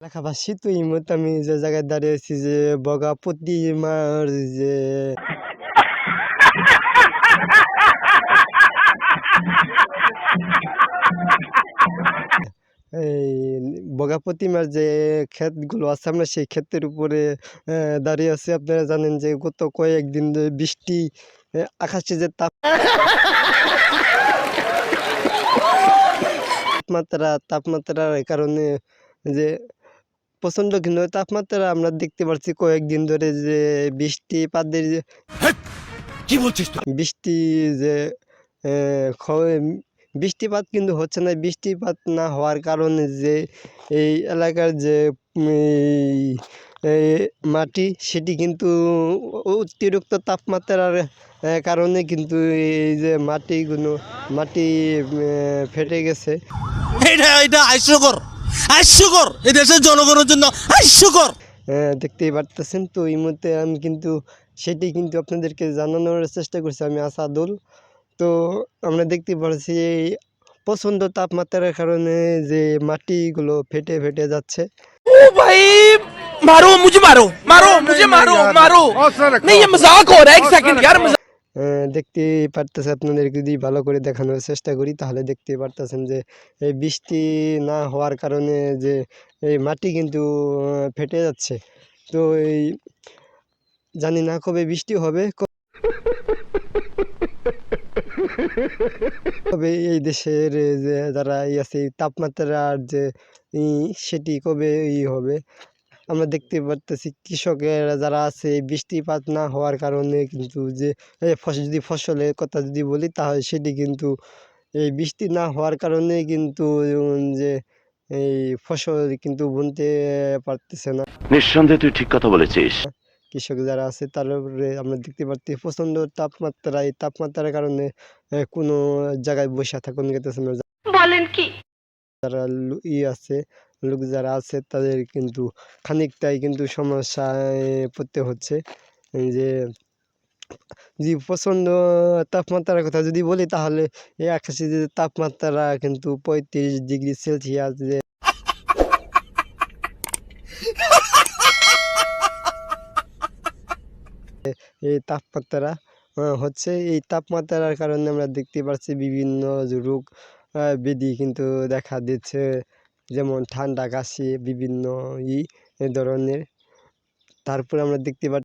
এলাকাবাসী তো এই মুহূর্তে আমি যে জায়গায় দাঁড়িয়ে আছি যে বগা প্রতিমার যে এই বগা প্রতিমার যে ক্ষেতগুলো আছে আমরা সেই ক্ষেতের উপরে দাঁড়িয়ে আছি। আপনারা জানেন যে গত কয়েকদিন ধরে বৃষ্টি আকাশে যে তাপমাত্রার কারণে যে প্রচণ্ড কিন্তু তাপমাত্রা আমরা দেখতে পাচ্ছি কয়েকদিন ধরে যে বৃষ্টিপাতের কি বলছিস তুই? বৃষ্টি যে বৃষ্টিপাত কিন্তু হচ্ছে না। বৃষ্টিপাত না হওয়ার কারণে যে এই এলাকার যে এই মাটি সেটি কিন্তু অতিরিক্ত তাপমাত্রার কারণে কিন্তু এই যে মাটি ফেটে গেছে। এটা হাস্যকর এই দেশের জনগণের জন্য হাস্যকর। দেখতেই পারতেছেন। তো এই মুহূর্তে আমি কিন্তু সেটি কিন্তু আপনাদেরকে জানানোর চেষ্টা করছি। আমি আসাদুল। তো আমরা দেখতে পাচ্ছি এই প্রচণ্ড তাপমাত্রার কারণে যে মাটিগুলো ফেটে যাচ্ছে। ও ভাই मारो मुझे मारो नहीं ये मजाक हो रहा है एक सेकंड यार দেখতেই পারতেছে আপনাদেরকে যদি ভালো করে দেখানোর চেষ্টা করি তাহলে দেখতেই পারতেছেন যে এই বৃষ্টি না হওয়ার কারণে যে এই মাটি কিন্তু ফেটে যাচ্ছে। তো এই জানি না কবে বৃষ্টি হবে, কবে এই দেশের যে যারা আছে এই তাপমাত্রার যে সেটি কবে হবে। আমরা দেখতে পারতেছি কৃষকেরা যারা আছে এই বৃষ্টিপাত না হওয়ার কারণে কিন্তু যে যদি ফসলের কথা যদি বলি তাহলে সেটি কিন্তু এই বৃষ্টি না হওয়ার কারণে কিন্তু যে এই ফসল কিন্তু বুনতে পারতেছে না। নিঃসন্দেহে তুই ঠিক কথা বলেছিস। কৃষক যারা আছে তার উপরে আমরা দেখতে পাচ্ছি প্রচণ্ড তাপমাত্রা। এই তাপমাত্রার কারণে কোনো জায়গায় বসে থাকুন যেতেছে না। বলেন কি? যারা আছে লোক যারা আছে তাদের কিন্তু খানিকটাই কিন্তু সমস্যায় পড়তে হচ্ছে। এই যে যদি প্রচণ্ড তাপমাত্রার কথা যদি বলি তাহলে এই আকাশে যে তাপমাত্রা কিন্তু 35°C যে এই তাপমাত্রা হচ্ছে। এই তাপমাত্রার কারণে আমরা দেখতে পাচ্ছি বিভিন্ন রোগ ব্যাধি কিন্তু দেখা দিচ্ছে, যেমন ঠান্ডা কাশি বিভিন্ন ধরনের। তারপরে আমরা দেখতে পাচ্ছি